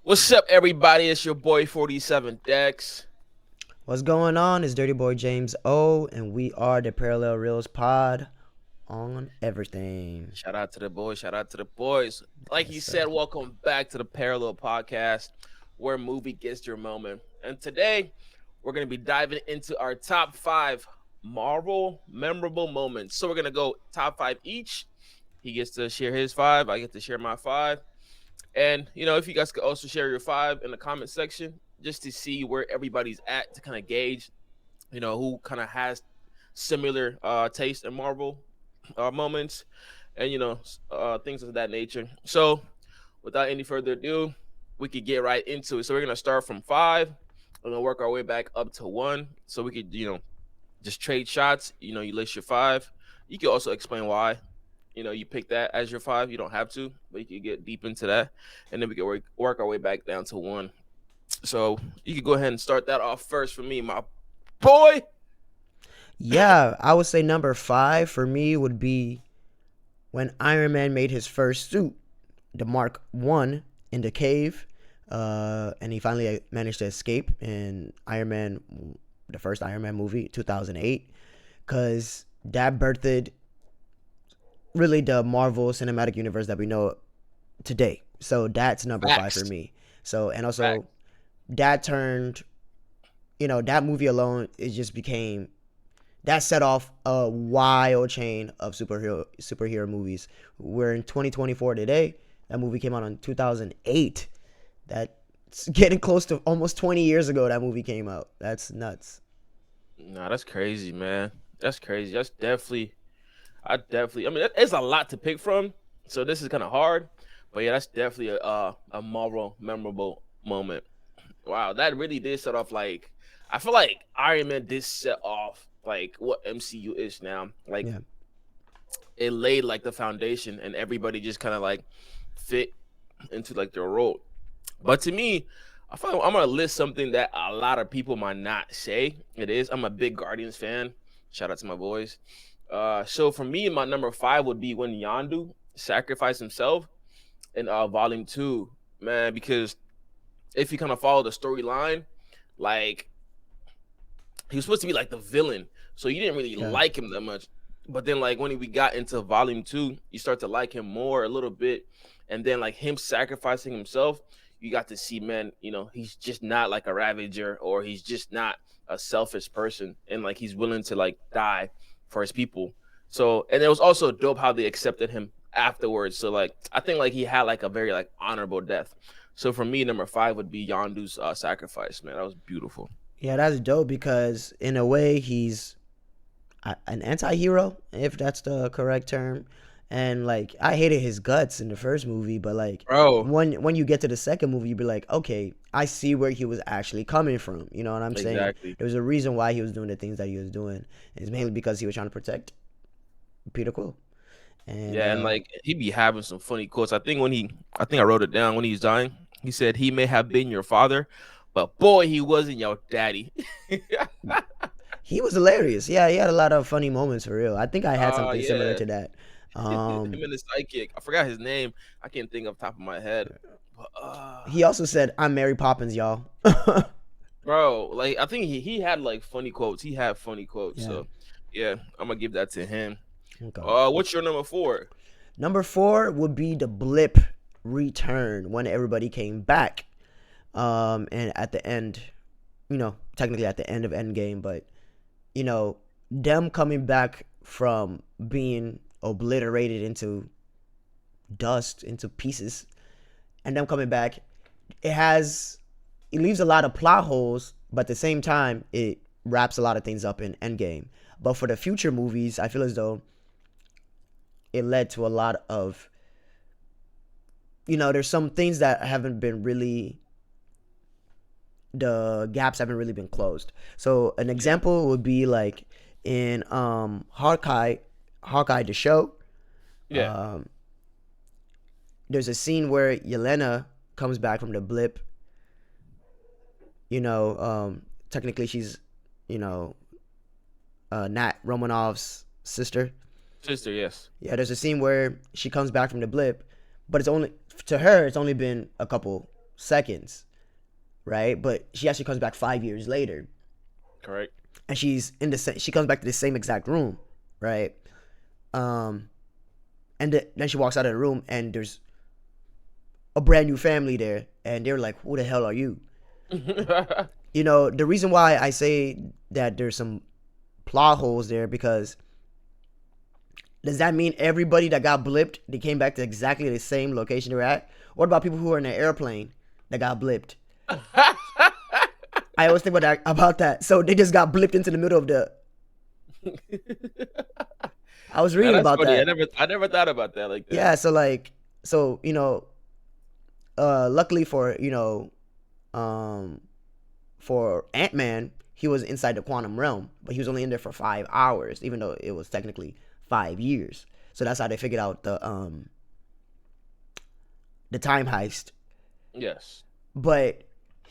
What's up, everybody? It's your boy 47 Dex. What's going on? It's Dirty Boy James O, and we are the Parallel Reels Pod on everything. Shout out to the boys. Shout out to the boys. Like Yes, he sir. said, welcome back to the Parallel Podcast, where movie gets your moment. And today, we're going to be diving into our top five Marvel memorable moments. So we're going to go top five each. He gets to share his five. I get to share my five. And, if you guys could also share your five in the comment section, just to see where everybody's at, to kind of gauge who kind of has similar taste in Marvel moments, and things of that nature. So without any further ado, we could get right into it. So we're gonna start from five and then work our way back up to one, so we could just trade shots. You list your five. You can also explain why you pick that as your five. You don't have to, but you can get deep into that, and then we can work our way back down to one. So you could go ahead and start that off first for me, my boy. Yeah, I would say number five for me would be when Iron Man made his first suit, the Mark One, in the cave, and he finally managed to escape in Iron Man, the first Iron Man movie, 2008, because that birthed really the Marvel Cinematic Universe that we know today. So that's number five for Facts. me. So, and Facts. also that turned, that movie alone, it just became, that set off a wild chain of superhero movies. We're in 2024 today. That movie came out in 2008. That's getting close to almost 20 years ago. That movie came out. That's nuts. Nah, that's crazy, man. That's crazy. I mean, it's a lot to pick from, so this is kind of hard. But yeah, that's definitely a Marvel memorable moment. Wow, that really did set off like I feel like Iron Man did set off like what MCU is now. Like Yeah. it laid like the foundation, and everybody just kind of like fit into like their role. But to me, I feel like I'm gonna list something that a lot of people might not say. It is. I'm a big Guardians fan. Shout out to my boys. So for me, my number five would be when Yondu sacrificed himself in Volume Two, man. Because if you kind of follow the storyline, like he was supposed to be like the villain, so you didn't really Yeah. like him that much. But then, like when we got into Volume Two, you start to like him more a little bit, and then like him sacrificing himself, you got to see, man. He's just not like a Ravager, or he's just not a selfish person, and like he's willing to like die for his people. So, and it was also dope how they accepted him afterwards. So, like I think like he had like a very like honorable death. So for me, number five would be Yondu's sacrifice. Man, that was beautiful. Yeah, that's dope because in a way he's an anti-hero, if that's the correct term. And like I hated his guts in the first movie, but like Bro, when you get to the second movie, you be like, okay, I see where he was actually coming from. You know what I'm saying? exactly. There was a reason why he was doing the things that he was doing. It's mainly because he was trying to protect Peter Quill. And Yeah, and like he be having some funny quotes. I think I wrote it down when he's dying. He said he may have been your father, but boy, he wasn't your daddy. he was hilarious. Yeah, he had a lot of funny moments for real. I think I had Oh something similar yeah, to that. him Um, and his sidekick. I forgot his name. I can't think of the top of my head. But, he also said, "I'm Mary Poppins, y'all." bro, like I think he had like funny quotes. He had funny quotes. Yeah. So yeah, I'm gonna give that to him. Okay. What's your number four? Number four would be the blip return when everybody came back. And at the end, technically at the end of Endgame, but you know, them coming back from being obliterated into dust, into pieces, and them coming back, it has it leaves a lot of plot holes, but at the same time, it wraps a lot of things up in Endgame. But for the future movies, I feel as though it led to a lot of there's some things that haven't been really the gaps haven't really been closed. So an Yeah, example would be like in Hawkeye the show. yeah. Um, there's a scene where Yelena comes back from the blip. Technically she's you know Nat Romanoff's sister. Sister, yes. Yeah, there's a scene where she comes back from the blip, but it's only to her it's only been a couple. seconds, right? But she actually comes back 5 years later, Correct. and she comes back to the same exact room, right? Um, and then she walks out of the room, and there's a brand new family there, and they're like, "Who the hell are you?" The reason why I say that there's some plot holes there, because does that mean everybody that got blipped they came back to exactly the same location they were at? What about people who were in an airplane that got blipped? I always think about that. So they just got blipped into the middle of the. I was Man, reading that's about funny. I that. never thought about that like that. Yeah. So like, so luckily for um, for Ant-Man, he was inside the quantum realm, but he was only in there for 5 hours, even though it was technically 5 years. So that's how they figured out the time heist. Yes. But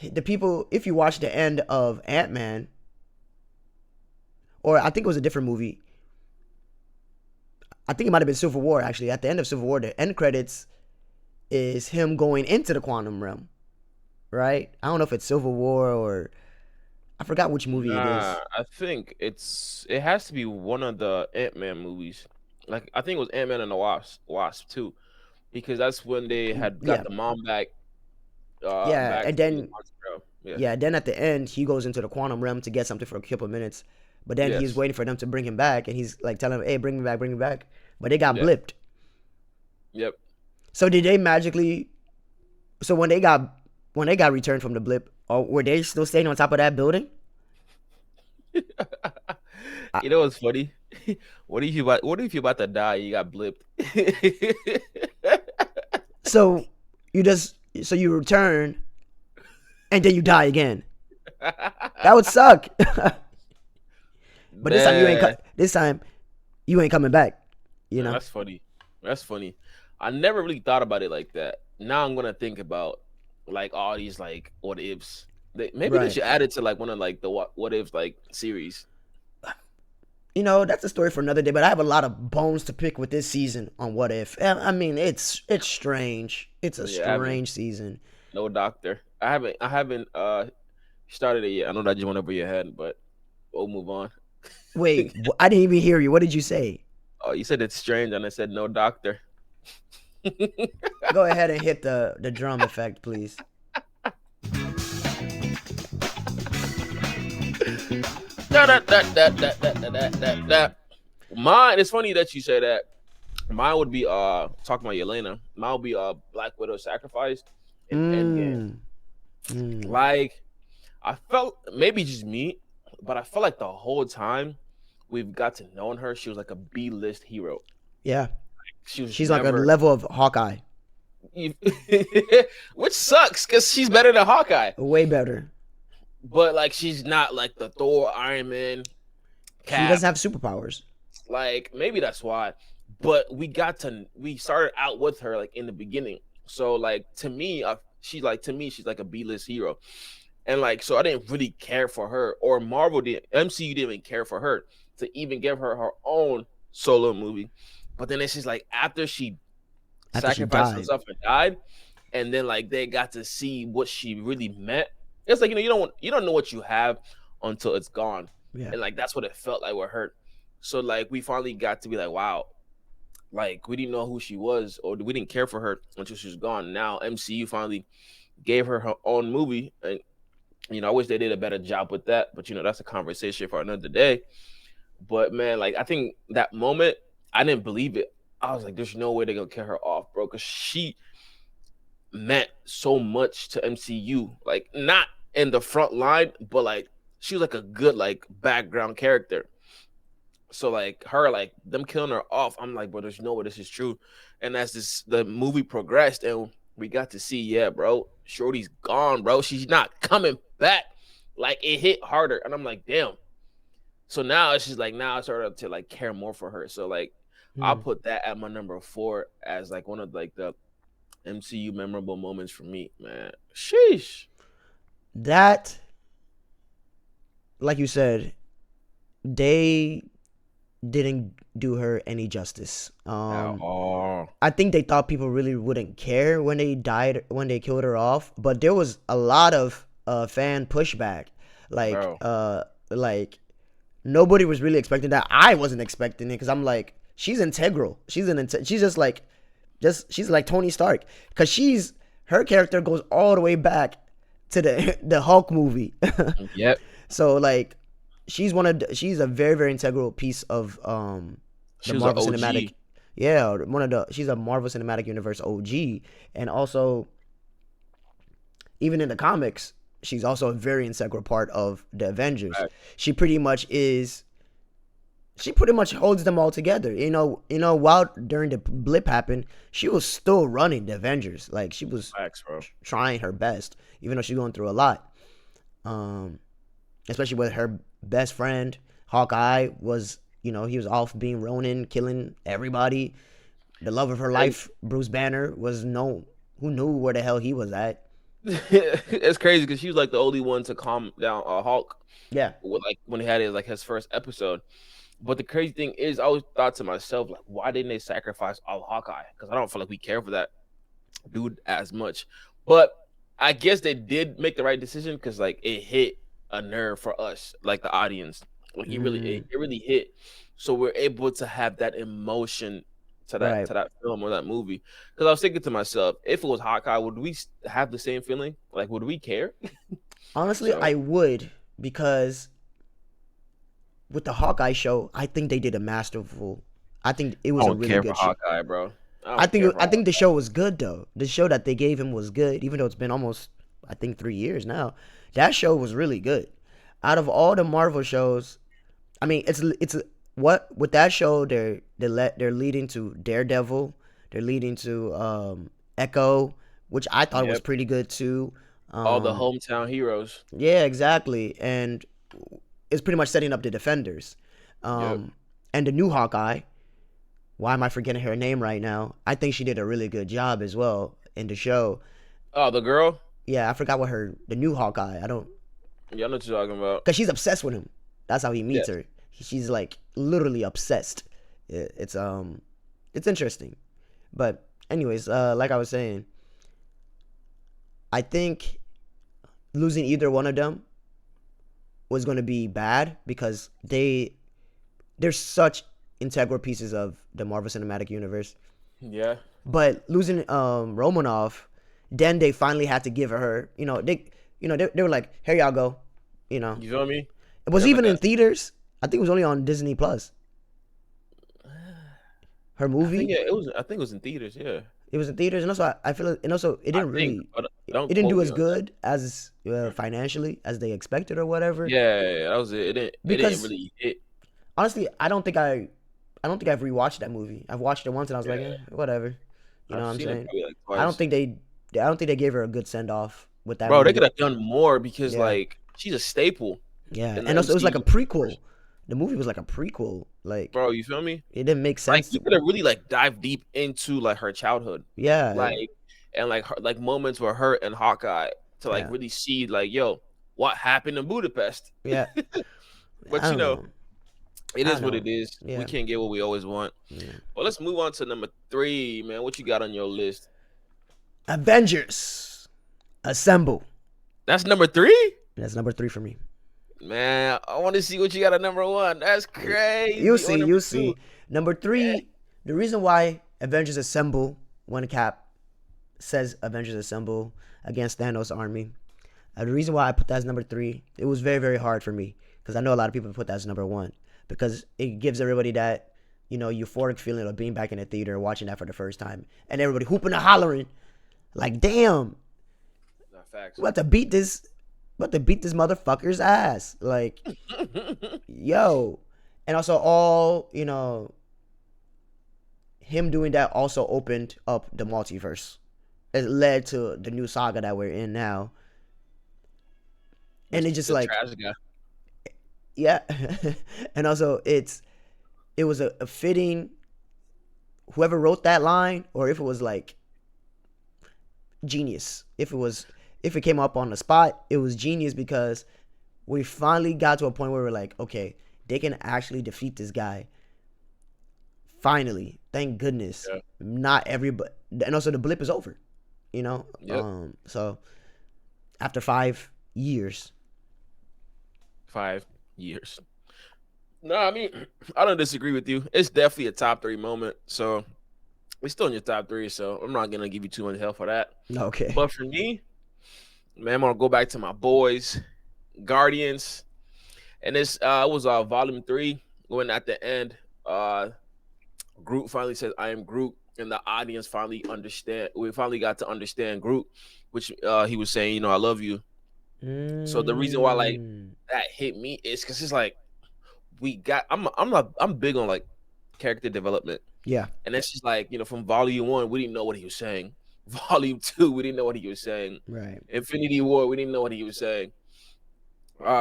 the people, if you watch the end of Ant-Man, or I think it was a different movie, I think it might have been Civil War actually. At the end of Civil War, the end credits is him going into the quantum realm, right? I don't know if it's Civil War or I forgot which movie it Nah, is. I think it has to be one of the Ant-Man movies. Like I think it was Ant-Man and the Wasp too, because that's when they had got Yeah, the mom back yeah, back and from the then quantum realm. Yeah. yeah, then at the end he goes into the quantum realm to get something for a couple of minutes, but then he's Yes. waiting for them to bring him back, and he's like telling him, "Hey, bring me back," but they got Yeah. blipped. Yep. So did they magically? So when they got returned from the blip, or were they still staying on top of that building? I, You know what's funny? What if you about to die? You got blipped. so you return and then you die again. That would suck. But this time you ain't Man, this time you ain't coming back. You man, know. that's funny. That's funny. I never really thought about it like that. Now I'm gonna think about like all these like what ifs. Maybe they Right. should add it to like one of like the what ifs like series. That's a story for another day. But I have a lot of bones to pick with this season on What If. I mean, it's strange. It's a Yeah, I haven't strange season. no doctor. I haven't started it yet. I know that just went over your head, but we'll move on. Wait, I didn't even hear you. What did you say? Oh, you said it's strange, and I said no doctor. Go ahead and hit the drum effect, please. Da, da, da, da, da, da, da, da, da. Mine. It's funny that you say that. Mine would be talking about Yelena. Mine would be Black Widow sacrifice in Endgame. Mm. Mm. Like I felt maybe just me, but I felt like the whole time we've got to know her, she was like a B list hero. Yeah. She was She's like a never, level of Hawkeye. which sucks because she's better than Hawkeye, Way better. but like she's not like the Thor, Iron Man, She Cap. doesn't have superpowers. Like maybe that's why. But we started out with her like in the beginning. So like to me, she's like a B list hero. And like so I didn't really care for her, or Marvel didn't, MCU didn't even care for her to even give her her own solo movie. But then it's just like after she After she sacrificed died. herself and died, and then like they got to see what she really meant. It's like you don't know what you have until it's gone, Yeah. and like that's what it felt like with her. So like we finally got to be like, wow, like we didn't know who she was, or we didn't care for her until she was gone. Now MCU finally gave her her own movie, and I wish they did a better job with that, but that's a conversation for another day. But man, like I think that moment, I didn't believe it. I was like, there's no way they're gonna kill her off, bro, because she meant so much to MCU. Like not in the front line, but like she was like a good like background character. So like her, like them killing her off, I'm like, bro, there's no way this is true. And as the movie progressed and we got to see, yeah, bro, Shorty's gone, bro. She's not coming back. Like it hit harder. And I'm like, damn. So now it's just like now I started to like care more for her. So like I'll Mm. put that at my number 4 as like one of like the MCU memorable moments for me, man. Sheesh. That, like you said, they didn't do her any justice. At all, I think they thought people really wouldn't care when they died, when they killed her off, but there was a lot of fan pushback. Like bro. like nobody was really expecting that. I wasn't expecting it because I'm like, she's integral. She's she's like Tony Stark because her character goes all the way back to the the Hulk movie. Yep. So like she's a very very integral piece of the She was an Marvel Cinematic. OG. Yeah, one of the she's a Marvel Cinematic Universe OG, and also even in the comics, she's also a very integral part of the Avengers. Right. She pretty much is. She pretty much holds them all together. While during the blip happened, she was still running the Avengers. Like she was Facts, bro. trying her best, even though she's going through a lot. Um, Especially with her best friend Hawkeye was, he was off being Ronin, killing everybody. The love of her And life, Bruce Banner, was no who knew where the hell he was at. it's crazy because she was like the only one to calm down Hulk Yeah. with, like when he had his first episode. But the crazy thing is, I always thought to myself, like, why didn't they sacrifice all Hawkeye? Because I don't feel like we care for that dude as much. But I guess they did make the right decision because like it hit a nerve for us, like the audience. Like Mm, it really hit. So we're able to have that emotion right. to that film or that movie. Because I was thinking to myself, if it was Hawkeye, would we have the same feeling? Like, would we care? Honestly, So I would because with the Hawkeye show, I think they did a masterful. I think it I was a don't really care for good show. Hawkeye, bro. I I don't think care for I think the Hawkeye. show was good though. The show that they gave him was good, even though it's been almost I think 3 years now. That show was really good. Out of all the Marvel shows, I mean, it's what with that show they're leading to Daredevil, they're leading to Echo, which I thought was Yep. pretty good too. All the Um, hometown heroes. yeah, exactly, and it's pretty much setting up the Defenders, Yep. um, and the new Hawkeye. Why am I forgetting her name right now? I think she did a really good job as well in the show. Oh, the girl. Yeah, I forgot what the new Hawkeye. I don't, Yeah, I know what you're talking about. cause she's obsessed with him. That's how he meets Yes. her. She's like literally obsessed. It's interesting. But anyways, like I was saying, I think losing either one of them was going to be bad because they're such integral pieces of the Marvel Cinematic Universe. Yeah. But losing Romanov, then they finally had to give her. They were like, here y'all go. You know, You feel me? it was There's like even a in theaters. I think it was only on Disney Plus. Her I think movie, it was I think it was in theaters, yeah. it was in theaters, and also I feel like, and also it I didn't think, really, but it don't didn't quote do me as on that. good as financially as they expected or whatever. Yeah, that was it. It didn't Because really hit. honestly, I don't think I've rewatched that movie. I've watched it once and I was like, Yeah. whatever. You know I've what I'm seen it saying? probably like I don't twice. think they, I don't think they gave her a good send off with that Bro, they could movie. have done more because Yeah, like she's a staple yeah, in the and also it was like MCU a universe. prequel. The movie was like a prequel. Like Bro, you feel me? it didn't make Like sense you to. could have really like dive deep into like her childhood. Yeah, Like and like her, like moments with her and Hawkeye to like yeah, really see like, yo, what happened in Budapest. yeah. I But don't know. it I is don't what know. it is. We Yeah, can't get what we always want. yeah. Well, let's move on to number three, man. What you got on your list? Avengers Assemble. That's number three? That's number 3 for me. Man, I want to see what you got at number one. That's You crazy. Or see, number you two. see. Number Yeah. 3. The reason why Avengers Assemble, when Cap says Avengers Assemble against Thanos' army, the reason why I put that as number 3, it was very very hard for me because I know a lot of people put that as number 1 because it gives everybody that euphoric feeling of being back in the theater watching that for the first time and everybody hooping and hollering like, damn, Nah, facts. we about to beat this, motherfucker's ass, like, yo. And also all him doing that also opened up the multiverse. It led to the new saga that we're in now, and it's just The like, trash guy. yeah. And also it was a fitting, whoever wrote that line, or if it was like genius, if it came up on the spot, it was genius because we finally got to a point where we're like, okay, they can actually defeat this guy finally, thank goodness, Yeah. not everybody, and also the blip is over. You know, Yep. so after 5 years. 5 years. No, I mean, I don't disagree with you. It's definitely a top three moment. So it's still in your top three. So I'm not gonna give you too much hell for that. Okay. But for me, man, I'm gonna go back to my boys, Guardians, and this was volume three. When at the end, Groot finally says, "I am Groot," and the audience finally understand. We finally got to understand Groot, which he was saying, "I love you." So the reason why like Mm, that hit me is because it's like we got. I'm big on like character development, yeah. and it's just like from volume one, we didn't know what he was saying. Volume two, we didn't know what he was saying. Right. Infinity War, we didn't know what he was saying.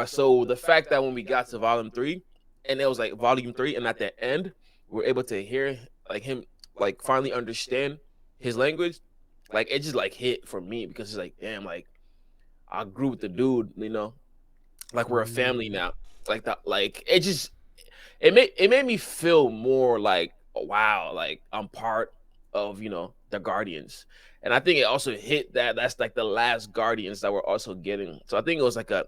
So the fact that when we got to volume three, and it was like volume three, and at the end, we're able to hear like him like finally understand his language, like it just like hit for me because it's like damn, like I grew with the dude, like we're a family Mm, now. Like that, like it made me feel more like oh, wow, like I'm part of the Guardians, and I think it also hit that's like the last Guardians that we're also getting. So I think it was like a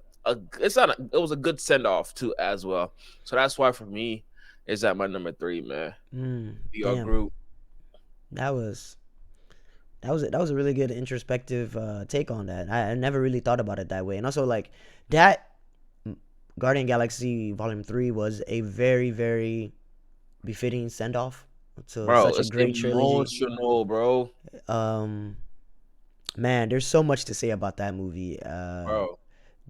it's not a, it was a good send off too as well. So that's why for me is at my number three, man. We are damn. Groot. That was that was a really good introspective take on that. I never really thought about it that way. And also like that Guardian Galaxy Volume 3 was a very very befitting send off to Bro, such a it's great trilogy. emotional, bro. Um man, there's so much to say about that movie. Bro,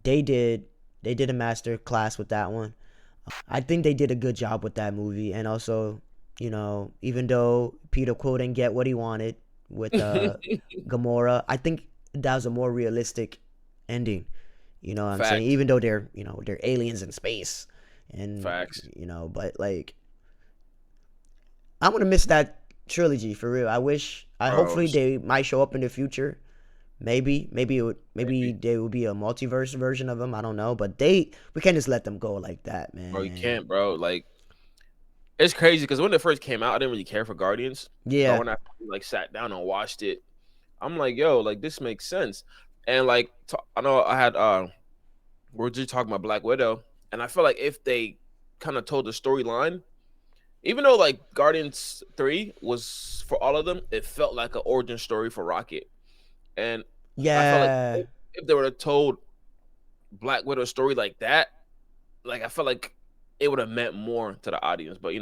They did they did a master class with that one. I think they did a good job with that movie, and also, even though Peter Quill didn't get what he wanted with Gamora, I think that was a more realistic ending. You know what I'm saying? facts, Even though they're aliens in space, and facts, but like I'm gonna miss that trilogy for real. I bro. hopefully they might show up in the future. Maybe Maybe, they will be a multiverse version of them. I don't know, but we can't just let them go like that, bro, you man. can't, bro. Like it's crazy because when it first came out, I didn't really care for Guardians, but Yeah, when I like sat down and watched it, I'm like, yo, like this makes sense. And like, I know I had we are just talking about Black Widow, and I feel like if they kind of told the storyline, even though like Guardians 3 was for all of them, it felt like an origin story for Rocket. And I felt like yeah. if they would have told Black Widow story like that, like I felt like it would have meant more to the audience. But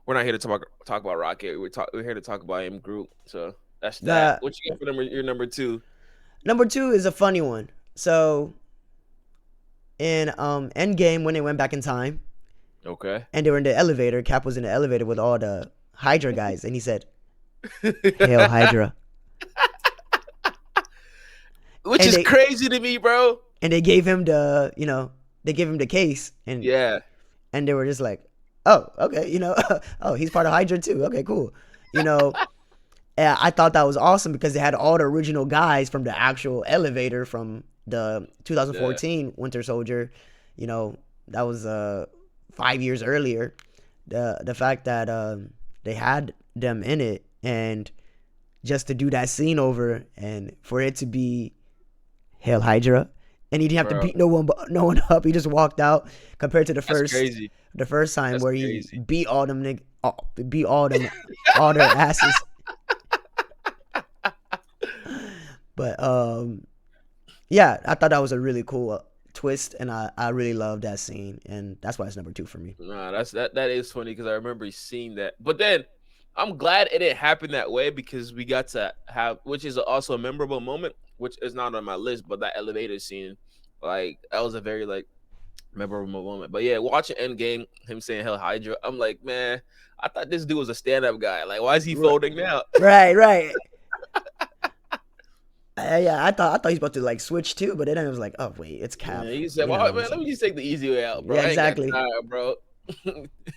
we're not here to talk about Rocket. We're here to talk about him Groot. So that's that. The What you got for your number two? number two is a funny one. So in Endgame, when they went back in time Okay. and they were in the elevator, Cap was in the elevator with all the Hydra guys, and he said, "Hail Hydra," Which and is they crazy to me, bro. gave him they gave him the case, Yeah. and they were just like, "Oh, okay, oh, he's part of Hydra too. Okay, cool." You know, and I thought that was awesome because they had all the original guys from the actual elevator from the Yeah. 2014 Winter Soldier. That was 5 years earlier. The fact that they had them in it, and just to do that scene over and for it to be Hail Hydra, and he didn't have to Bro. beat no one up. He just walked out. Compared to That's crazy. the first time That's where he crazy. beat all their asses. But yeah, I thought that was a really cool twist, and I really love that scene, and that's why it's number two for me. Nah, that is funny because I remember seeing that. But then I'm glad it didn't happen that way because we got to have, which is also a memorable moment, which is not on my list, but that elevator scene, like that was a very like memorable moment. But yeah, watching Endgame, him saying "Hell Hydra," I'm like, man, I thought this dude was a stand-up guy. Like, why is he folding now? Right, right. Yeah, I thought he's about to like switch too, but then I was like, oh wait, it's Yeah, Cap. he said, You know what "Well, I'm man, let saying? me just take the easy way out, bro. Yeah, I ain't got exactly. time, bro.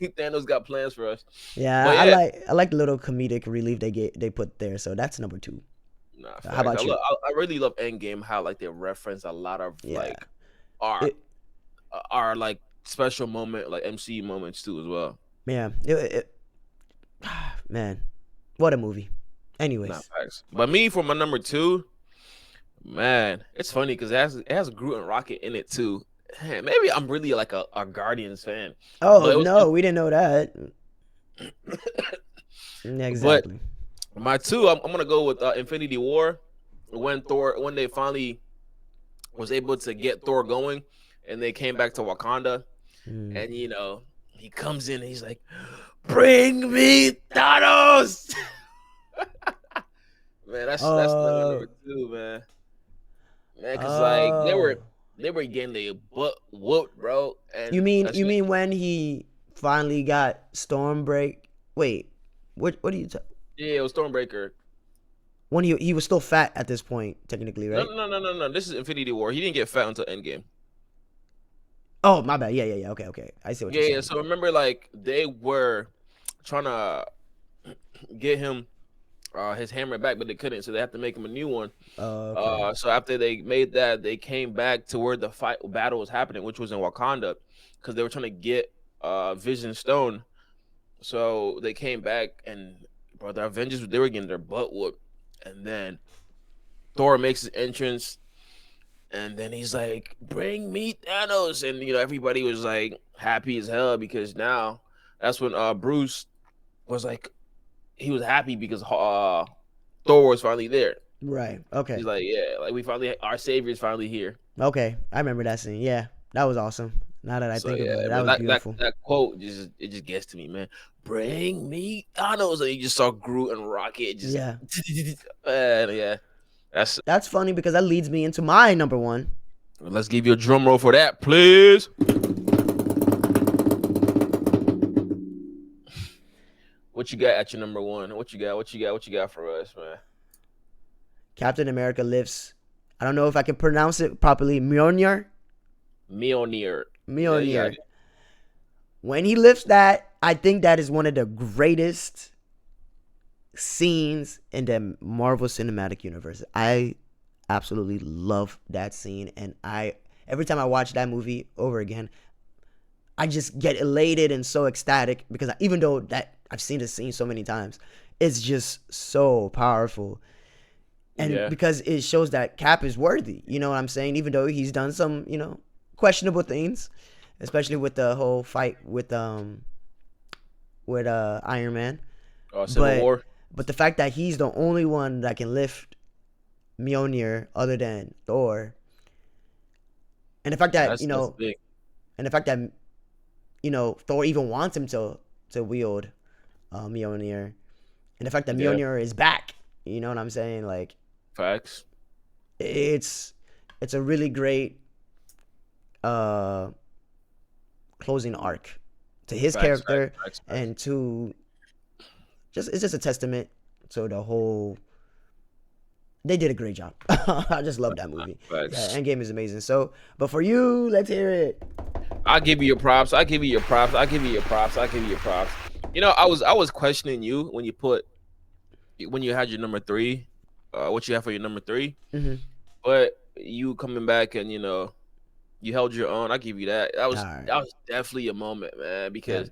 Thanos got plans for us." Yeah, But yeah, I like the little comedic relief they put there. So that's number two. nah, How facts. about you? I really love Endgame. How like they reference a lot of Yeah. like our It our like special moment, like MCU moments too as well. yeah. man, what a movie. Not Anyways, facts. But me for my number two, man, it's funny because it has Groot and Rocket in it too. Man, maybe I'm really like a Guardians fan, oh but it was no, we didn't know that. Yeah, but exactly. my two, I'm gonna go with Infinity War when they finally was able to get Thor going, and they came back to Wakanda, Mm. and he comes in and he's like, "Bring me Thanos." Man, that's number Oh, two, man. Man, because like oh. they were getting their butt whooped, bro, You and mean that's you mean when he finally got Stormbreak? Wait, what do you? yeah, it was Stormbreaker. When he was still fat at this point, technically, No, right? no, no, no, no, no. This is Infinity War. He didn't get fat until Endgame. Oh, my bad. Yeah, yeah, yeah. Okay, okay. I see what you're Yeah, yeah. saying. So remember, like they were trying to get him his hammer back, but they couldn't, so they have to make him a new one. Okay. So after they made that, they came back to where the fight battle was happening, which was in Wakanda, because they were trying to get Vision Stone. So they came back, and bro, the Avengers they were getting their butt whooped, and then Thor makes his entrance, and then he's like, "Bring me Thanos," and everybody was like happy as hell because now that's when Bruce was like he was happy because Thor was finally there. Right. He's Okay. like, yeah, like we finally our savior's finally here. Okay. I remember that scene. Yeah, that was awesome. Now that I So think yeah, about it, that but was that beautiful. that quote just gets to me, man. Bring me Thanos, and you just saw Groot and Rocket just Yeah. man, yeah. That's That's funny because that leads me into my number one. let's give you a drum roll for that, please. What you got at your number one? What you got? What you got? What you got for us, man? Captain America lifts. I don't know if I can pronounce it properly. Mjolnir. Mjolnir. Yeah, you got Mjolnir. When he lifts that, I think that is one of the greatest scenes in the Marvel Cinematic Universe. I absolutely love that scene, and I every time I watch that movie over again, I just get elated and so ecstatic because even though that I've seen this scene so many times, it's just so powerful. it. And Yeah. because it shows that Cap is worthy, you know what I'm saying? Even though he's done some, questionable things, especially with the whole fight with Iron Man. Civil But War. the fact that he's the only one that can lift Mjolnir other than Thor, and the fact Yeah, that that's big. and the fact that Thor even wants him to wield Mjolnir, and the fact that Yeah. Mjolnir is back. You know what I'm saying? Like Facts. it's it's a really great uh closing arc to his Facts. Facts. character Facts. Facts. and to just it's just a testament to the whole. They did a great job. I just love that movie. Yeah, Facts. Endgame is amazing. So, but for you, let's hear it. I'll give you your props. I'll give you your props. I'll give you your props. I'll give you your props. I was questioning you when you had your number three, what you have for your number three, Mm-hmm. but you coming back and you held your own. I give you that. That All was right. that was definitely a moment, man, Yeah. because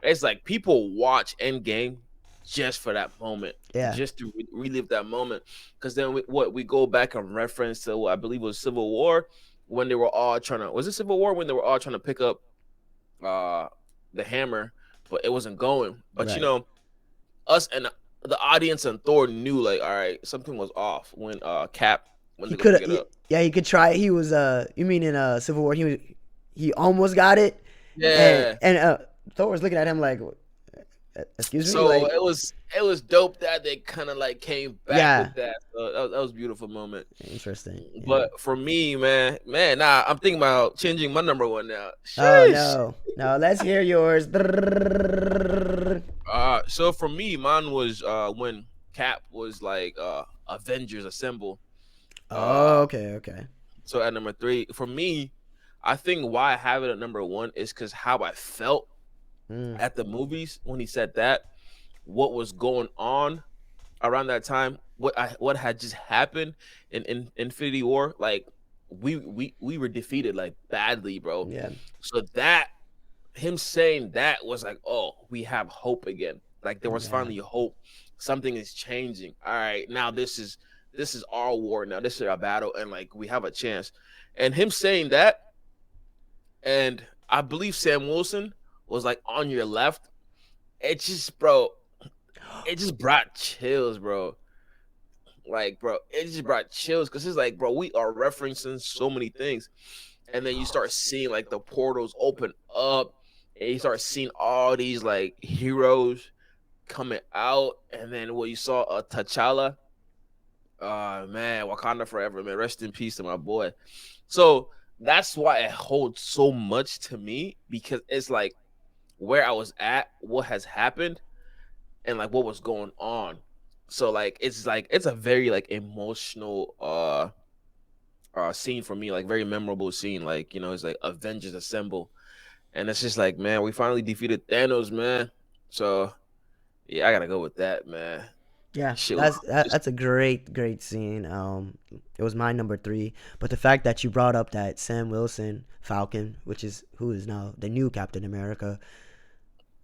it's like people watch Endgame just for that moment, Yeah. just to relive that moment. Because then we go back and reference to what I believe was Civil War when they were all trying to. Was it Civil War when they were all trying to pick up uh the hammer, but it wasn't going. But Right. us and the audience and Thor knew like, all right, something was off when Cap went He to go could pick have. it up. Yeah, he could try. He was. You mean in Civil War? He almost got it, and Yeah. Thor was looking at him like, "Excuse me," So like, it was dope that they kind of like came back yeah. with that. So that was a beautiful moment. Interesting. Yeah. But for me, man, nah, I'm thinking about changing my number one now. Oh Sheesh. no. No, let's hear yours. So for me, mine was when Cap was like Avengers Assemble. Oh, Uh, okay, okay. so at number three, for me, I think why I have it at number one is because how I felt Mm, at the movies when he said that, what was going on around that time, what had just happened in Infinity War, like we were defeated like badly, bro. yeah. So that him saying that was like, oh, we have hope again. Like there was Yeah. finally hope. Something is changing. All right, now this is our war. Now this is our battle, and like we have a chance. And him saying that, and I believe Sam Wilson was like on your left. It just, bro, it just brought chills, bro. Like, bro, it just brought chills because it's like, bro, we are referencing so many things, and then you start seeing like the portals open up, and you start seeing all these like heroes coming out, and then what you saw, T'Challa. Man, Wakanda forever, man. Rest in peace to my boy. So that's why it holds so much to me because it's like where I was at, what has happened, and like what was going on. So like it's a very like emotional scene for me, like very memorable scene. Like, it's like Avengers Assemble. And it's just like, man, we finally defeated Thanos, man. So yeah, I gotta go with that, man. Yeah, Shit was that's a great scene. It was my number three, but the fact that you brought up that Sam Wilson Falcon, which is who is now the new Captain America,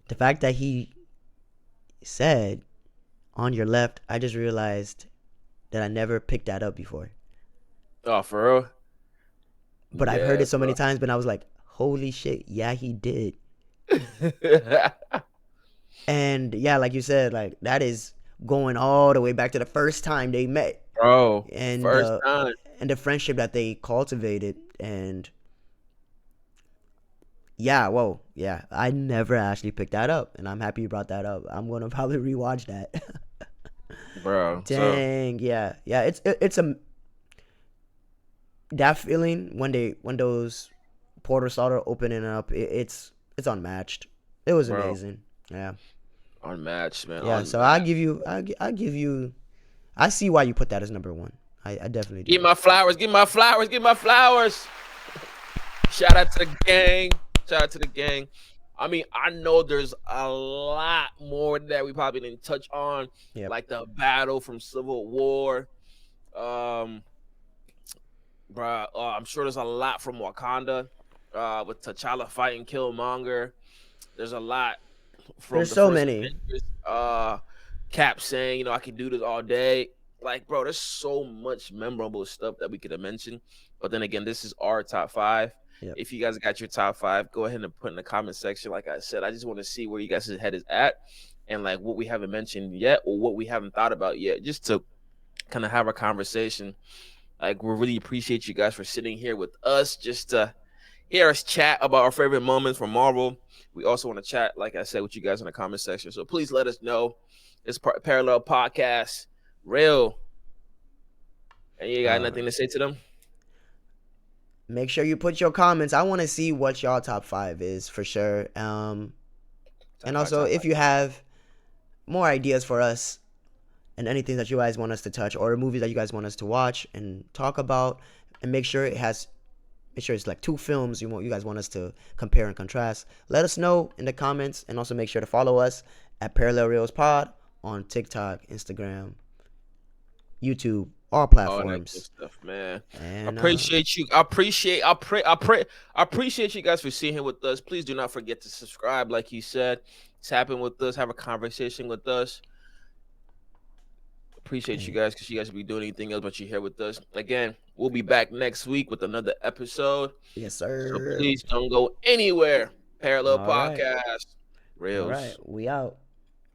the fact that he said on your left, I just realized that I never picked that up before. oh, for real. But I've heard Yeah, it so bro. many times, but I was like, holy shit, yeah, he did. And yeah, like you said, like that is going all the way back to the first time they met, Bro, and first time, the friendship that they cultivated. And yeah, whoa, yeah, I never actually picked that up, and I'm happy you brought that up. I'm gonna probably rewatch that. bro. So, Dang, yeah, yeah. It's a that feeling when those portals started opening up. It's unmatched. It was bro, amazing. Yeah, unmatched, man, yeah. So unmatched. I give you. I see why you put that as number one. I definitely do. Give my flowers, give my flowers, give my flowers. Shout out to the gang. Shout out to the gang. I mean, I know there's a lot more that we probably didn't touch on, Yep. like the battle from Civil War. Um, bruh, I'm sure there's a lot from Wakanda, with T'Challa fighting Killmonger. There's a lot from There's the so first many. Avengers. Cap saying, I can do this all day. Like, bro, there's so much memorable stuff that we could have mentioned. But then again, this is our top five. Yep. If you guys got your top five, go ahead and put in the comment section. Like I said, I just want to see where you guys' head is at and like what we haven't mentioned yet or what we haven't thought about yet, just to kind of have a conversation. Like, we really appreciate you guys for sitting here with us just to hear us chat about our favorite moments from Marvel. We also want to chat, like I said, with you guys in the comment section. So please let us know. It's Parallel Podcast, real. And you got Uh, nothing to say to them? Make sure you put your comments. I want to see what y'all top five is for sure. Top And five, also top if five. you have more ideas for us and anything that you guys want us to touch or movies that you guys want us to watch and talk about, and make sure it's like two films you guys want us to compare and contrast. Let us know in the comments, and also make sure to follow us at Parallel Reels Pod on TikTok, Instagram, YouTube, all All that good platforms. stuff, man. And Appreciate you. I appreciate you guys for sitting here with us. Please do not forget to subscribe, like you said. Tapping with us, have a conversation with us. Appreciate you yeah. guys because you guys will be doing anything else but you're here with us. Again, we'll be back next week with another episode. Yes, So sir. please don't go anywhere. Parallel All right. Podcast. All right. Reels. We out.